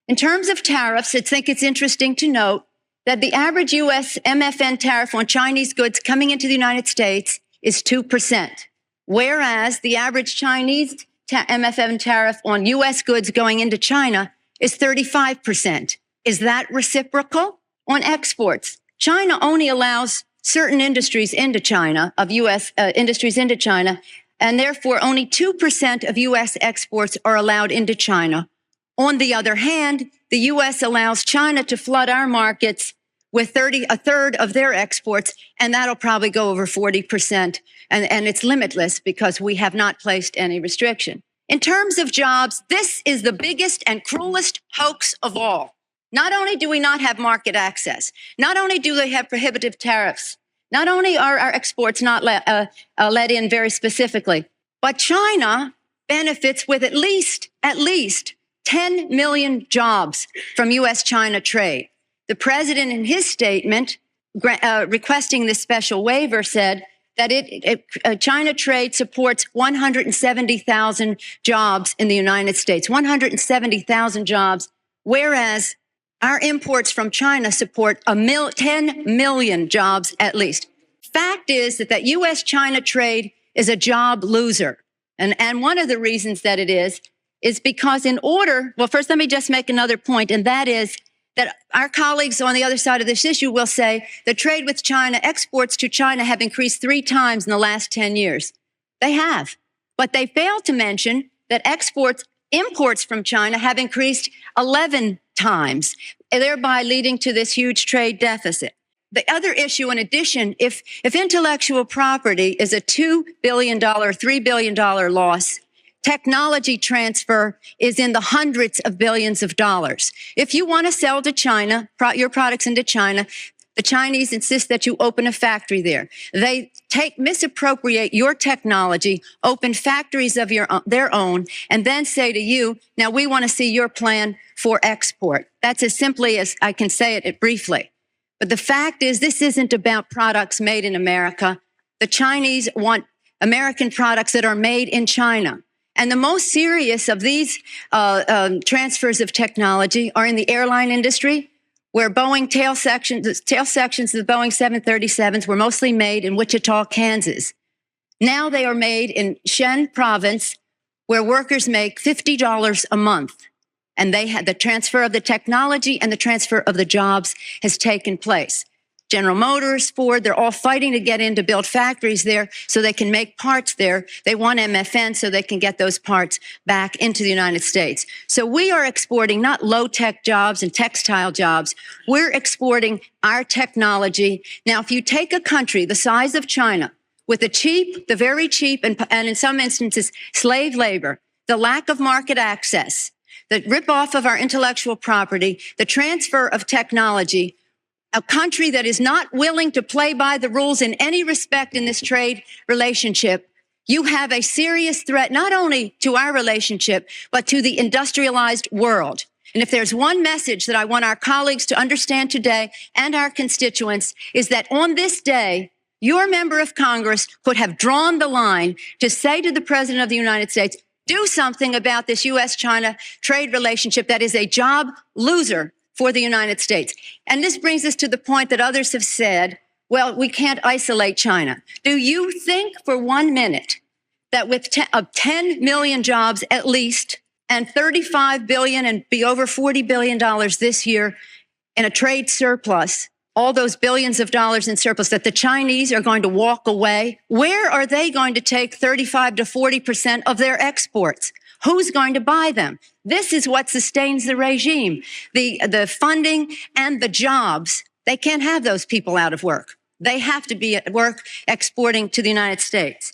In terms of tariffs, I think it's interesting to note that the average U.S. MFN tariff on Chinese goods coming into the United States is 2%, whereas the average Chinese MFN tariff on U.S. goods going into China is 35%. Is that reciprocal? On exports, China only allows certain industries into China, of U.S. Industries into China, and therefore only 2% of U.S. exports are allowed into China. On the other hand, the U.S. allows China to flood our markets with a third of their exports, and that'll probably go over 40%. And it's limitless because we have not placed any restriction. In terms of jobs, this is the biggest and cruelest hoax of all. Not only do we not have market access, not only do they have prohibitive tariffs, not only are our exports not let in very specifically, but China benefits with at least 10 million jobs from U.S.-China trade. The president, in his statement requesting this special waiver, said that China trade supports 170,000 jobs in the United States, 170,000 jobs, whereas our imports from China support 10 million jobs at least. Fact is that U.S.-China trade is a job loser. And one of the reasons that it is because well, first let me just make another point, and that is that our colleagues on the other side of this issue will say that trade with China, exports to China have increased 3 times in the last 10 years. They have. But they fail to mention that imports from China have increased 11 times, thereby leading to this huge trade deficit. The other issue, in addition, if intellectual property is a $2 billion, $3 billion loss, technology transfer is in the hundreds of billions of dollars. If you want to sell to China, your products into China, the Chinese insist that you open a factory there. They misappropriate your technology, open factories of their own, and then say to you, now we want to see your plan for export. That's as simply as I can say it briefly. But the fact is, this isn't about products made in America. The Chinese want American products that are made in China. And the most serious of these transfers of technology are in the airline industry, where Boeing tail sections of the Boeing 737s were mostly made in Wichita, Kansas. Now they are made in Shen province, where workers make $50 a month. And they had the transfer of the technology and the transfer of the jobs has taken place. General Motors, Ford, they're all fighting to get in to build factories there so they can make parts there. They want MFN so they can get those parts back into the United States. So we are exporting not low-tech jobs and textile jobs. We're exporting our technology. Now, if you take a country the size of China with the very cheap, and in some instances, slave labor, the lack of market access, the rip-off of our intellectual property, the transfer of technology, a country that is not willing to play by the rules in any respect in this trade relationship, you have a serious threat not only to our relationship, but to the industrialized world. And if there's one message that I want our colleagues to understand today and our constituents, is that on this day, your member of Congress could have drawn the line to say to the President of the United States, do something about this U.S.-China trade relationship that is a job loser for the United States. And this brings us to the point that others have said, well, we can't isolate China. Do you think for 1 minute that with 10 million jobs at least, and $35 billion and be over $40 billion this year in a trade surplus, all those billions of dollars in surplus, that the Chinese are going to walk away? Where are they going to take 35 to 40% of their exports? Who's going to buy them? This is what sustains the regime. The funding and the jobs, they can't have those people out of work. They have to be at work exporting to the United States.